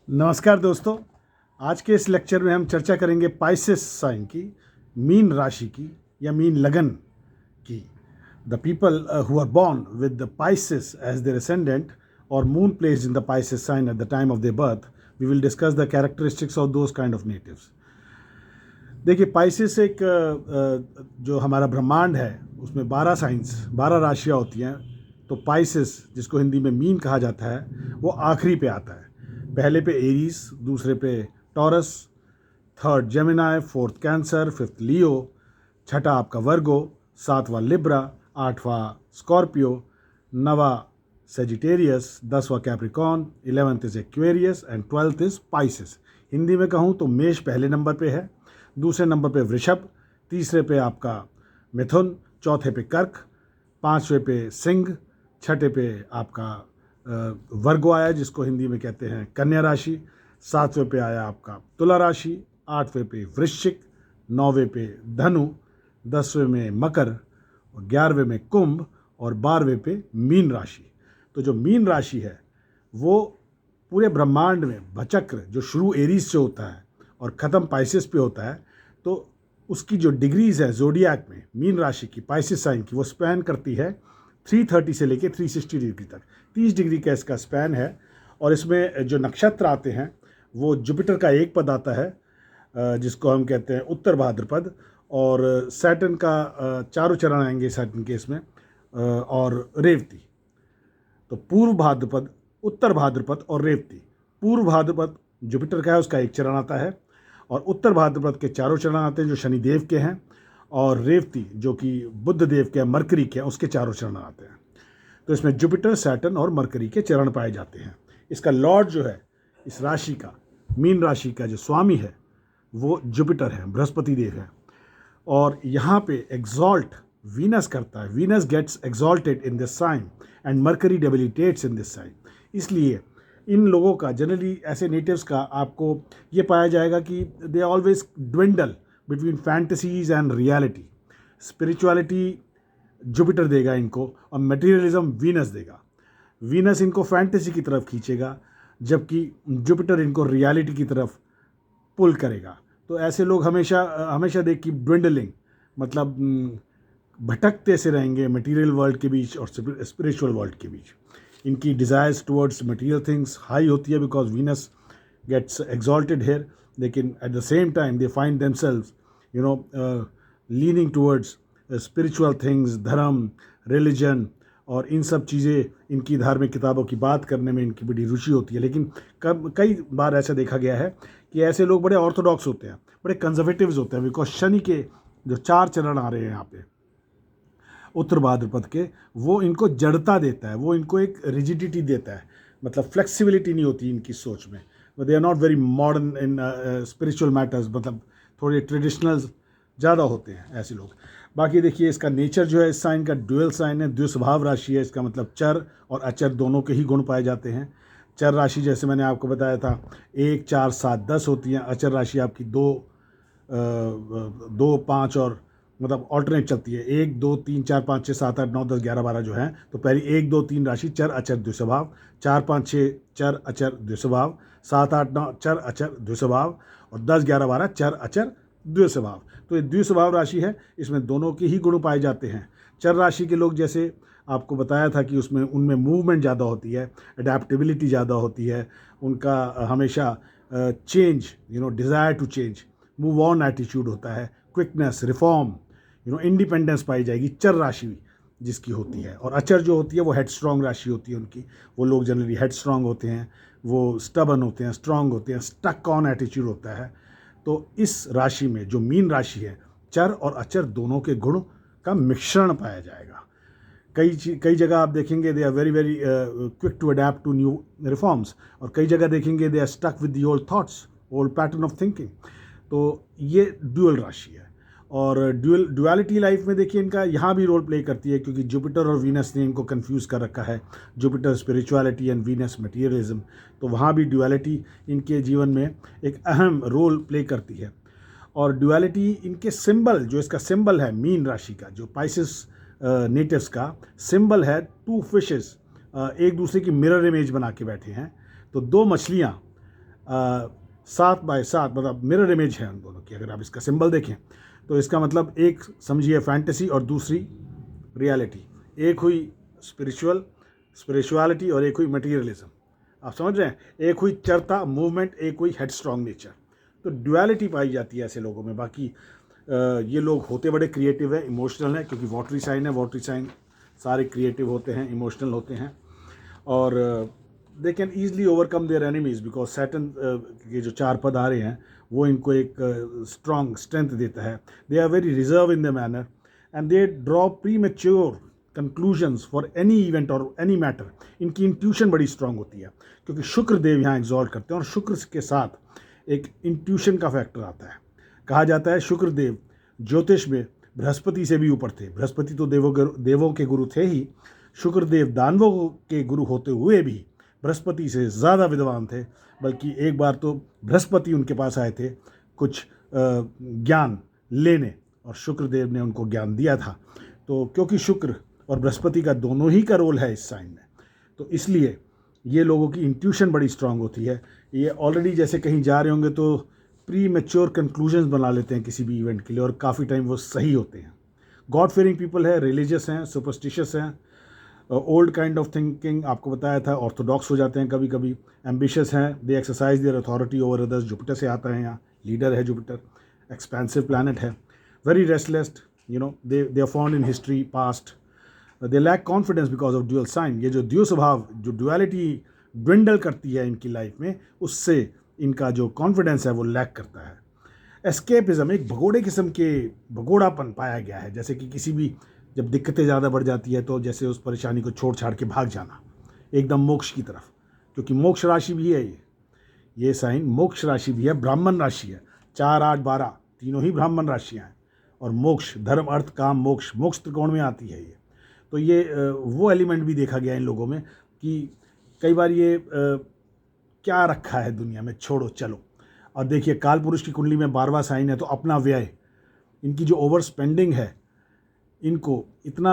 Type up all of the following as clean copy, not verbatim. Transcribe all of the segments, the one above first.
नमस्कार दोस्तों। आज के इस लेक्चर में हम चर्चा करेंगे पाइसेस साइन की, मीन राशि की या मीन लगन की। The people who are born with the Pisces as their ascendant और moon placed in the Pisces sign at the time of their birth, we will discuss the characteristics of those kind of natives. देखिए, Pisces एक जो हमारा ब्रह्मांड है उसमें 12 science 12 राशियाँ होती हैं। तो पाइसेस, जिसको हिंदी में मीन कहा जाता है, वो आखिरी पे आता है। पहले पे एरीज, दूसरे पे Taurus, third Gemini, fourth Cancer, fifth Leo, छठा आपका वर्गो, सातवां लिब्रा, आठवां स्कॉर्पियो, नवा सेजिटेरियस, 10वां Capricorn, 11th is Aquarius and 12th is Pisces. Hindi में कहूँ तो मेष पहले नंबर पे है, दूसरे नंबर पे वृषभ, तीसरे पे आपका मिथुन, चौथे पे कर्क, पांचवे पे सिंह, छठे पे आपका वर्गो आया जिसको हिंदी में कहते हैं कन्या राशि, सातवें पे आया आपका तुला राशि, आठवें पे वृश्चिक, नौवें पे धनु, 10वें में मकर, 11वें में कुंभ और 12वें पे मीन राशि। तो जो मीन राशि है वो पूरे ब्रह्मांड में भचक्र जो शुरू एरीज से होता है और ख़त्म पाइसेस पे होता है, तो उसकी जो डिग्रीज है जोडियाक में मीन राशि की, पाइसेस साइन की, वो स्पैन करती है 330 से लेके 360 डिग्री तक। 30 डिग्री का इसका स्पैन है। और इसमें जो नक्षत्र आते हैं वो जुपिटर का एक पद आता है जिसको हम कहते हैं उत्तर भाद्रपद, और सैटर्न का चारों चरण आएंगे सैटर्न के इसमें, और रेवती। तो पूर्व भाद्रपद, उत्तर भाद्रपद और रेवती। पूर्व भाद्रपद जुपिटर का है, उसका एक चरण आता है, और उत्तर भाद्रपद के चारों चरण आते हैं जो शनिदेव के हैं, और रेवती जो कि बुध देव के, मरकरी के हैं, उसके चारों चरण आते हैं। तो इसमें जुपिटर, सैटर्न और मरकरी के चरण पाए जाते हैं। इसका लॉर्ड जो है इस राशि का, मीन राशि का जो स्वामी है वो जुपिटर है, बृहस्पति देव है। और यहाँ पे एग्जॉल्ट वीनस करता है, Venus gets exalted in this sign and Mercury debilitates in this sign. इसलिए इन लोगों का, जनरली ऐसे नेटिव्स का, आपको ये पाया जाएगा कि they always dwindle between fantasies and reality. Spirituality Jupiter देगा इनको और मटेरियलिज्म वीनस देगा। वीनस इनको फैंटेसी की तरफ खींचेगा जबकि जुपिटर इनको रियलिटी की तरफ पुल करेगा। तो ऐसे लोग हमेशा देखिए ड्विंडलिंग, मतलब भटकते से रहेंगे मटेरियल वर्ल्ड के बीच और स्पिरिचुअल वर्ल्ड के बीच। इनकी desires towards material things high होती है because Venus gets exalted here, लेकिन at the same time they find themselves leaning towards spiritual things, धर्म, रिलीजन, और इन सब चीज़ें, इनकी धार्मिक किताबों की बात करने में इनकी बड़ी रुचि होती है। लेकिन कई बार ऐसा देखा गया है कि ऐसे लोग बड़े ऑर्थोडॉक्स होते हैं, बड़े कंजर्वेटिव्स होते हैं, बिकॉज शनि के जो 4 चरण आ रहे हैं यहाँ पे उत्तर भाद्रपद के, वो इनको जड़ता देता है, वो इनको एक रिजिडिटी देता है, मतलब फ्लेक्सिबिलिटी नहीं होती इनकी सोच में। They are not very modern in spiritual matters, मतलब थोड़े ट्रेडिशनल ज़्यादा होते हैं ऐसे लोग। बाकी देखिए, इसका नेचर जो है इस साइन का ड्यूअल साइन है, द्विस्वभाव राशि है। इसका मतलब चर और अचर दोनों के ही गुण पाए जाते हैं। चर राशि जैसे मैंने आपको बताया था 1, 4, 7, 10 होती हैं। अचर राशि आपकी 2, 5 और मतलब ऑल्टरनेट चलती है। 1, 2, 3, 4, 5, 6, 7, 8, 9, 10, 11, 12 जो हैं। तो पहली 1, 2, 3 राशि चर अचर द्विस्वभाव, 4, 5, 6 चर अचर द्विस्वभाव, 7, 8, 9 चर अचर द्विस्वभाव, और 10, 11, 12 चर अचर द्विस्वभाव। तो ये द्विस्वभाव राशि है, इसमें दोनों के ही गुण पाए जाते हैं। चर राशि के लोग, जैसे आपको बताया था कि उसमें उनमें मूवमेंट ज़्यादा होती है, अडेप्टेबिलिटी ज़्यादा होती है, उनका हमेशा change, desire to change, move on attitude होता है, क्विकनेस, रिफॉर्म, इंडिपेंडेंस पाई जाएगी चर राशि जिसकी होती है। और अचर जो होती है वो हेड स्ट्रॉन्ग राशि होती है उनकी। वो लोग जनरली हेड स्ट्रॉन्ग होते हैं, वो स्टबन होते हैं, स्ट्रॉन्ग होते हैं, स्टक ऑन एटीट्यूड होता है। तो इस राशि में जो मीन राशि है, चर और अचर दोनों के गुण का मिश्रण पाया जाएगा। कई जगह आप देखेंगे they are very quick to adapt to new reforms, और कई जगह देखेंगे they are stuck with the old thoughts, old pattern of thinking. तो ये ड्यूअल राशि है। और ड्युअलिटी लाइफ में देखिए इनका यहाँ भी रोल प्ले करती है, क्योंकि जुपिटर और वीनस ने इनको कंफ्यूज कर रखा है। Jupiter spirituality and Venus materialism, तो वहाँ भी ड्युअलिटी इनके जीवन में एक अहम रोल प्ले करती है। और ड्युअलिटी इनके सिंबल, जो इसका सिंबल है मीन राशि का, जो पाइसेस नेटिव्स का सिंबल है 2 फिशेस, एक दूसरे की मिरर इमेज बना के बैठे हैं। तो 2 मछलियाँ 7 बाय 7 मतलब मिरर इमेज है उन दोनों की। अगर आप इसका सिंबल देखें तो इसका मतलब एक समझिए फैंटेसी और दूसरी रियलिटी। एक हुई स्पिरिचुअलिटी और एक हुई मटीरियलिज्म। आप समझ रहे हैं, एक हुई चरता मूवमेंट, एक हुई हेडस्ट्रॉन्ग नेचर। तो ड्युअलिटी पाई जाती है ऐसे लोगों में। बाकी ये लोग होते बड़े क्रिएटिव है, इमोशनल है, क्योंकि वाटरी साइन है। वाटरी साइन सारे क्रिएटिव होते हैं, इमोशनल होते हैं, और they can easily overcome there enemies because Saturn के जो 4 पद आ रहे हैं वो इनको एक स्ट्रॉन्ग स्ट्रेंथ देता है। They are very reserve in the manner and they draw premature conclusions for any event or any matter. इनकी इंट्यूशन बड़ी स्ट्रांग होती है, क्योंकि शुक्र देव यहाँ एग्जॉल्ट करते हैं और शुक्र के साथ एक इंट्यूशन का फैक्टर आता है। कहा जाता है शुक्र देव ज्योतिष में बृहस्पति से भी ऊपर थे। बृहस्पति तो देवों के गुरु थे ही, शुक्रदेव दानवों के गुरु होते हुए भी बृहस्पति से ज़्यादा विद्वान थे। बल्कि एक बार तो बृहस्पति उनके पास आए थे कुछ ज्ञान लेने, और शुक्रदेव ने उनको ज्ञान दिया था। तो क्योंकि शुक्र और बृहस्पति का दोनों ही का रोल है इस साइन में, तो इसलिए ये लोगों की इंट्यूशन बड़ी स्ट्रांग होती है। ये ऑलरेडी जैसे कहीं जा रहे होंगे तो प्री मेच्योर कंक्लूजन्स बना लेते हैं किसी भी इवेंट के लिए, और काफ़ी टाइम वो सही होते हैं। गॉड फेयरिंग पीपल है, रिलीजियस हैं, सुपरस्टिशियस हैं, ओल्ड काइंड ऑफ थिंकिंग आपको बताया था, ऑर्थोडॉक्स हो जाते हैं कभी कभी, एम्बिशियस हैं, they exercise their authority over others. Jupiter से आता है यहाँ, लीडर है जुपिटर, एक्सपेंसिव प्लैनेट है, very restless, you know, they are found in history past, they lack confidence because of dual sign. ये जो द्वि स्वभाव, जो ड्युअलिटी ड्विंडल करती है इनकी लाइफ में, उससे इनका जो कॉन्फिडेंस है वो लैक करता है। एस्केपिज्म एक भगोड़े किस्म के भगोड़ापन पाया गया है, जैसे कि किसी भी जब दिक्कतें ज़्यादा बढ़ जाती है तो जैसे उस परेशानी को छोड़ छाड़ के भाग जाना एकदम मोक्ष की तरफ, क्योंकि मोक्ष राशि भी है ये साइन मोक्ष राशि भी है, ब्राह्मण राशि है। 4, 8, 12 तीनों ही ब्राह्मण राशियाँ हैं, और मोक्ष धर्म अर्थ काम मोक्ष मोक्ष त्रिकोण में आती है ये। तो ये वो एलिमेंट भी देखा गया इन लोगों में कि कई बार ये क्या रखा है दुनिया में, छोड़ो चलो। और देखिए काल पुरुष की कुंडली में 12वां साइन है, तो अपना व्यय, इनकी जो ओवर स्पेंडिंग है, इनको इतना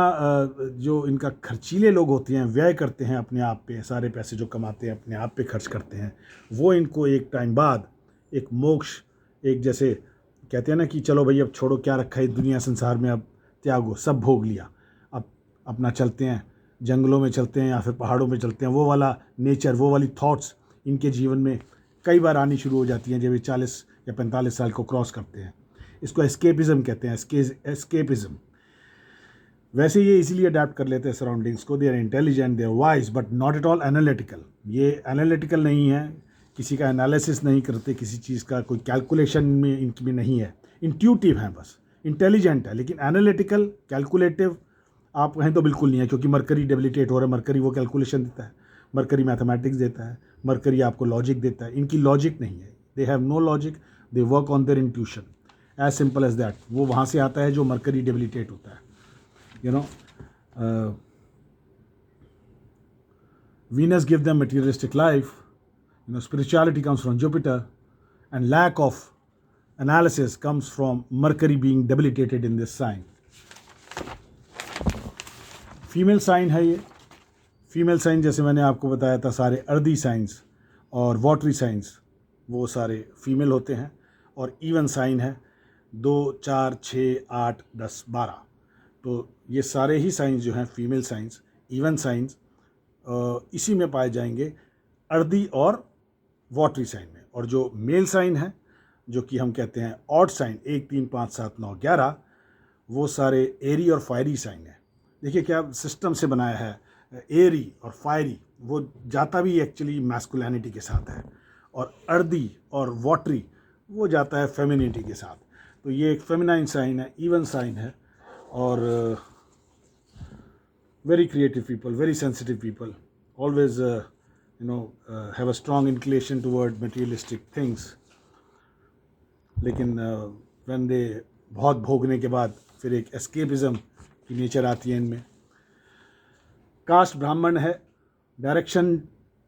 जो इनका खर्चीले लोग होते हैं, व्यय करते हैं अपने आप पे, सारे पैसे जो कमाते हैं अपने आप पे खर्च करते हैं, वो इनको एक टाइम बाद एक मोक्ष, एक जैसे कहते हैं ना कि चलो भाई अब छोड़ो, क्या रखा है दुनिया संसार में, अब त्यागो, सब भोग लिया, अब अपना चलते हैं, जंगलों में चलते हैं या फिर पहाड़ों में चलते हैं। वो वाला नेचर, वो वाली थॉट्स इनके जीवन में कई बार आनी शुरू हो जाती हैं जब ये 40 या 45 साल को क्रॉस करते हैं। इसको एस्केपिज्म कहते हैं, एस्केपिज्म। वैसे ये इजीली अडेप्ट कर लेते हैं सराउंडिंग्स को, they are intelligent, they are wise, but not at all analytical. ये एनालिटिकल नहीं है, किसी का एनालिसिस नहीं करते, किसी चीज़ का कोई कैलकुलेशन में इनकी में नहीं है। इंट्यूटिव है बस, इंटेलिजेंट है, लेकिन एनालिटिकल कैलकुलेटिव आप कहें तो बिल्कुल नहीं है, क्योंकि मरकरी डेबिलिटेट हो रहा है। मरकरी वो कैलकुलेशन देता है, मरकरी मैथमेटिक्स देता है, मरकरी आपको लॉजिक देता है। इनकी लॉजिक नहीं है, they have no logic, they work on their intuition, as simple as that. वो वहाँ से आता है जो मरकरी डेबिलिटेट होता है, you know. Venus gives them materialistic life, you know, spirituality comes from Jupiter, and lack of analysis comes from Mercury being debilitated in this sign. Female sign है ये। फीमेल साइन जैसे मैंने आपको बताया था, सारे अर्दी साइंस और watery science वो सारे फीमेल होते हैं, और इवन साइन है 2, 4, 6, 8, 10, 12। तो ये सारे ही साइंस जो हैं फीमेल साइंस, इवन साइंस, इसी में पाए जाएंगे, अर्दी और वाटरी साइन में। और जो मेल साइन है, जो कि हम कहते हैं ऑड साइन, 1, 3, 5, 7, 9, 11, वो सारे एरी और फायरी साइन है। देखिए क्या सिस्टम से बनाया है, एरी और फायरी वो जाता भी एक्चुअली मैस्कुलिनिटी के साथ है, और अर्दी और वाटरी वो जाता है फेमिनिटी के साथ। तो ये एक फेमिनाइन साइन है, इवन साइन है, और very creative people, very sensitive people, always have a strong inclination toward materialistic things, लेकिन when they बहुत भोगने के बाद फिर एक escapism की नेचर आती है इनमें। कास्ट ब्राह्मण है, डायरेक्शन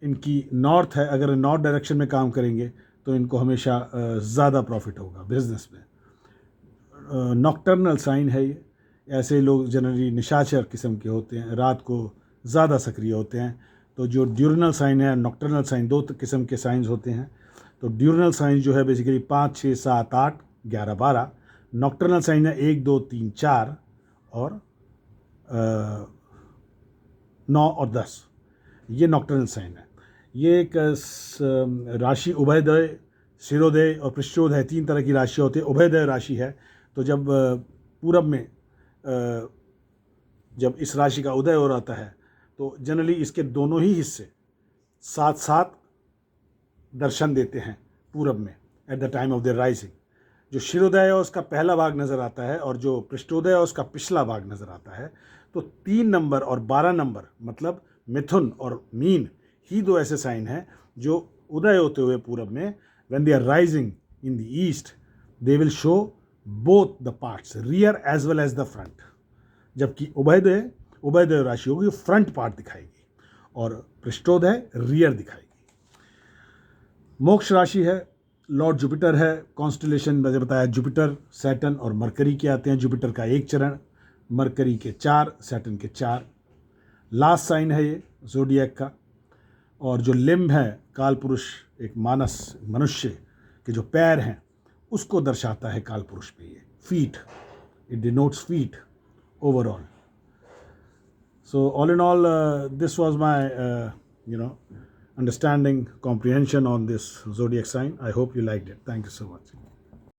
इनकी नॉर्थ है, अगर नॉर्थ डायरेक्शन में काम करेंगे तो इनको हमेशा ज़्यादा प्रॉफिट होगा बिजनेस में। नॉक्टर्नल साइन है ये, ऐसे लोग जनरली निशाचर किस्म के होते हैं, रात को ज़्यादा सक्रिय होते हैं। तो जो ड्यूरनल साइन है, नॉक्टर्नल साइन, 2 किस्म के साइंस होते हैं। तो ड्यूरनल साइन जो है बेसिकली 5, 6, 7, 8, 11, 12। नॉक्टर्नल साइन है 1, 2, 3, 4 और 9 और 10। ये नॉक्टर्नल साइन है। ये एक राशि उभयदय, शिरोदय और पृष्ठोदय 3 तरह की राशि होती है। उभयदय राशि है तो जब पूरब में जब इस राशि का उदय हो रहता है तो जनरली इसके दोनों ही हिस्से साथ साथ दर्शन देते हैं पूरब में eight the time of the rising. जो शिरोदय है उसका पहला भाग नज़र आता है और जो पृष्ठोदय है उसका पिछला भाग नज़र आता है। तो 3 नंबर और 12 नंबर मतलब मिथुन और मीन ही 2 ऐसे साइन हैं जो उदय होते हुए पूरब में when they are rising in the east they will show both the parts, rear as well as the front. जबकि उभयदय राशि होगी फ्रंट पार्ट दिखाएगी और पृष्ठोदय रियर दिखाएगी। मोक्ष राशि है, लॉर्ड जुपिटर है। कॉन्स्टलेशन मैंने बताया जुपिटर, सैटर्न और मरकरी के आते हैं। जुपिटर का 1 चरण, मरकरी के 4, सैटर्न के 4। लास्ट साइन है ये ज़ोडिएक का। और जो लिम्ब है काल पुरुष, एक मनुष्य के जो पैर हैं उसको दर्शाता है काल पुरुष पे। ये feet, it denotes feet overall. So all in all, this was my understanding, comprehension on this zodiac sign. I hope you liked it. Thank you so much.